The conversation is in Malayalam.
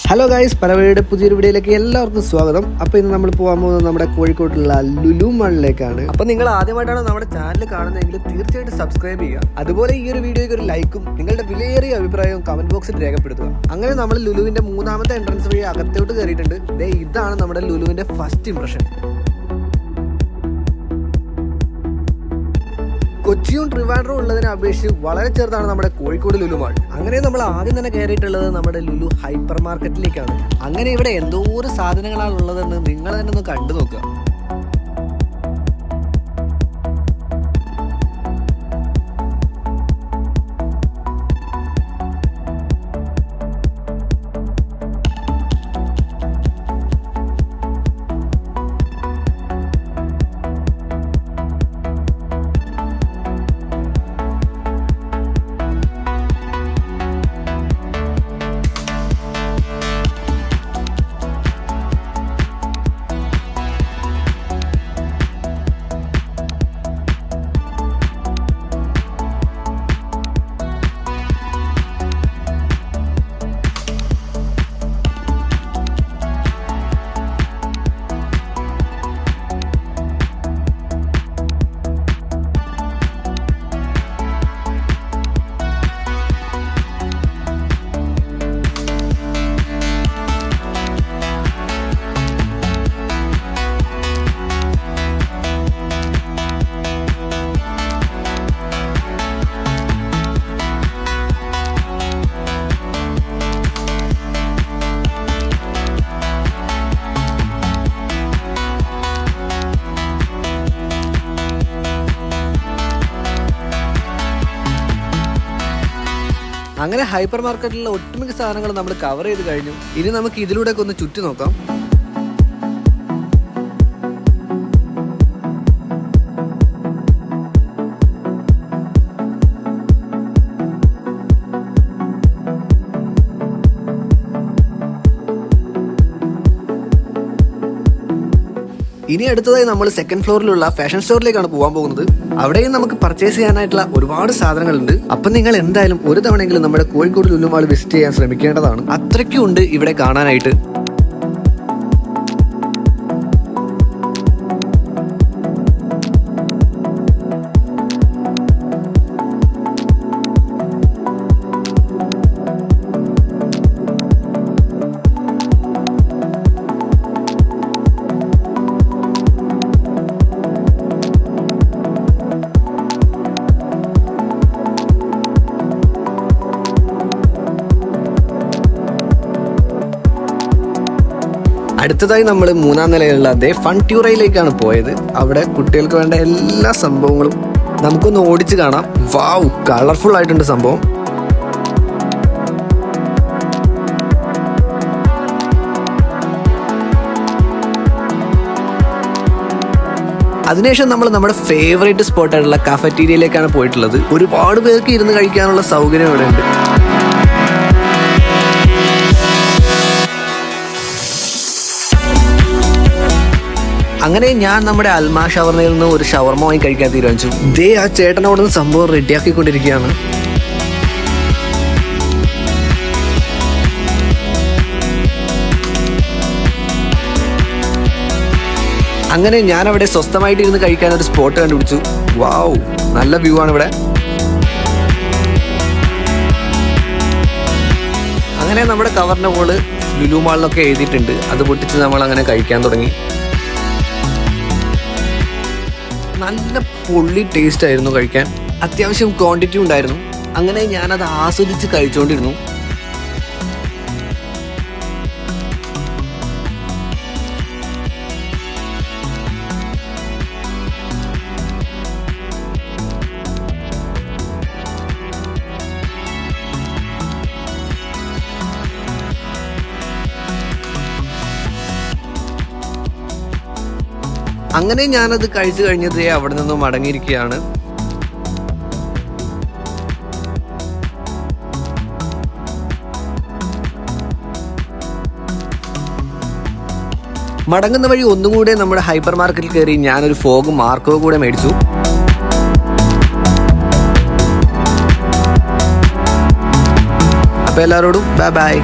ഹലോ ഗൈസ്, പരവയുടെ പുതിയൊരു വീഡിയോയിലേക്ക് എല്ലാവർക്കും സ്വാഗതം. അപ്പോൾ ഇന്ന് നമ്മൾ പോകാൻ പോകുന്നത് നമ്മുടെ കോഴിക്കോട്ടുള്ള ലുലു മാളിലേക്കാണ്. അപ്പോൾ നിങ്ങൾ ആദ്യമായിട്ടാണ് നമ്മുടെ ചാനൽ കാണുന്നതെങ്കിൽ തീർച്ചയായിട്ടും സബ്സ്ക്രൈബ് ചെയ്യുക. അതുപോലെ ഈ ഒരു വീഡിയോയ്ക്ക് ഒരു ലൈക്കും നിങ്ങളുടെ വിലയേറിയ അഭിപ്രായവും കമന്റ് ബോക്സിൽ രേഖപ്പെടുത്തുക. അങ്ങനെ നമ്മൾ ലുലുവിന്റെ മൂന്നാമത്തെ എൻട്രൻസ് വഴി അകത്തോട്ട് കയറിയിട്ടുണ്ട്. ഇതാണ് നമ്മുടെ ലുലുവിന്റെ ഫസ്റ്റ് ഇംപ്രഷൻ. കൊച്ചിയും ട്രിവാൻഡ്രവും ഉള്ളതിനെ അപേക്ഷിച്ച് വളരെ ചെറുതാണ് നമ്മുടെ കോഴിക്കോട് ലുലു മാൾ. അങ്ങനെ നമ്മൾ ആദ്യം തന്നെ കയറിയിട്ടുള്ളത് നമ്മുടെ ലുലു ഹൈപ്പർ മാർക്കറ്റിലേക്കാണ്. അങ്ങനെ ഇവിടെ എന്തോരം സാധനങ്ങളാണ് ഉള്ളതെന്ന് നിങ്ങൾ തന്നെ ഒന്ന് കണ്ടു നോക്കുക. അങ്ങനെ ഹൈപ്പർ മാർക്കറ്റിലുള്ള ഒട്ടുമിക്ക സാധനങ്ങൾ നമ്മൾ കവർ ചെയ്ത് കഴിഞ്ഞു. ഇനി നമുക്ക് ഇതിലൂടെയൊക്കെ ഒന്ന് ചുറ്റി നോക്കാം. ഇനി അടുത്തതായി നമ്മൾ സെക്കൻഡ് ഫ്ലോറിലുള്ള ഫാഷൻ സ്റ്റോറിലേക്കാണ് പോകാൻ പോകുന്നത്. അവിടെയും നമുക്ക് പർച്ചേസ് ചെയ്യാനായിട്ടുള്ള ഒരുപാട് സാധനങ്ങളുണ്ട്. അപ്പം നിങ്ങൾ എന്തായാലും ഒരു തവണയെങ്കിലും നമ്മുടെ കോഴിക്കോട് ലുലു മാൾ വിസിറ്റ് ചെയ്യാൻ ശ്രമിക്കേണ്ടതാണ്. അത്രയ്ക്കും ഉണ്ട് ഇവിടെ കാണാനായിട്ട്. അടുത്തതായി നമ്മൾ മൂന്നാം നിലയിലുള്ള ഫൺ ട്യൂറയിലേക്കാണ് പോയത്. അവിടെ കുട്ടികൾക്ക് വേണ്ട എല്ലാ സംഭവങ്ങളും നമുക്കൊന്ന് ഓടിച്ച് കാണാം. വാവ്, കളർഫുൾ ആയിട്ടുണ്ട് സംഭവം. അതിനുശേഷം നമ്മൾ നമ്മുടെ ഫേവറേറ്റ് സ്പോട്ടായിട്ടുള്ള കഫറ്റീരിയയിലേക്കാണ് പോയിട്ടുള്ളത്. ഒരുപാട് പേർക്ക് ഇരുന്ന് കഴിക്കാനുള്ള സൗകര്യം ഇവിടെ ഉണ്ട്. അങ്ങനെ ഞാൻ നമ്മുടെ അൽമാ ഷവർമയിൽ നിന്ന് ഒരു ഷവർമ വാങ്ങി കഴിക്കാൻ തീരുമാനിച്ചു. ആ ചേട്ടനോട് സംഭവം റെഡിയാക്കിക്കൊണ്ടിരിക്കുകയാണ്. അങ്ങനെ ഞാൻ അവിടെ സ്വസ്ഥമായിട്ട് ഇരുന്ന് കഴിക്കാൻ ഒരു സ്പോട്ട് കണ്ടുപിടിച്ചു. വാവ്, നല്ല വ്യൂ ആണ് ഇവിടെ. അങ്ങനെ നമ്മുടെ കവറിന്റെ മോള് ലുലു മാളിലൊക്കെ എഴുതിയിട്ടുണ്ട്. അത് പൊട്ടിച്ച് നമ്മൾ അങ്ങനെ കഴിക്കാൻ തുടങ്ങി. നല്ല പൊള്ളി ടേസ്റ്റ് ആയിരുന്നു കഴിക്കാൻ. അത്യാവശ്യം ക്വാണ്ടിറ്റി ഉണ്ടായിരുന്നു. അങ്ങനെ ഞാനത് ആസ്വദിച്ച് കഴിച്ചുകൊണ്ടിരുന്നു. അങ്ങനെ ഞാനത് കഴിച്ചു കഴിഞ്ഞത് അവിടെ നിന്നും മടങ്ങിയിരിക്കുകയാണ്. മടങ്ങുന്ന വഴി ഒന്നുകൂടെ നമ്മുടെ ഹൈപ്പർ മാർക്കറ്റിൽ കയറി ഞാനൊരു ഫോഗ് മാർക്കോ കൂടെ മേടിച്ചു. അപ്പോൾ എല്ലാവരോടും ബൈ ബൈ.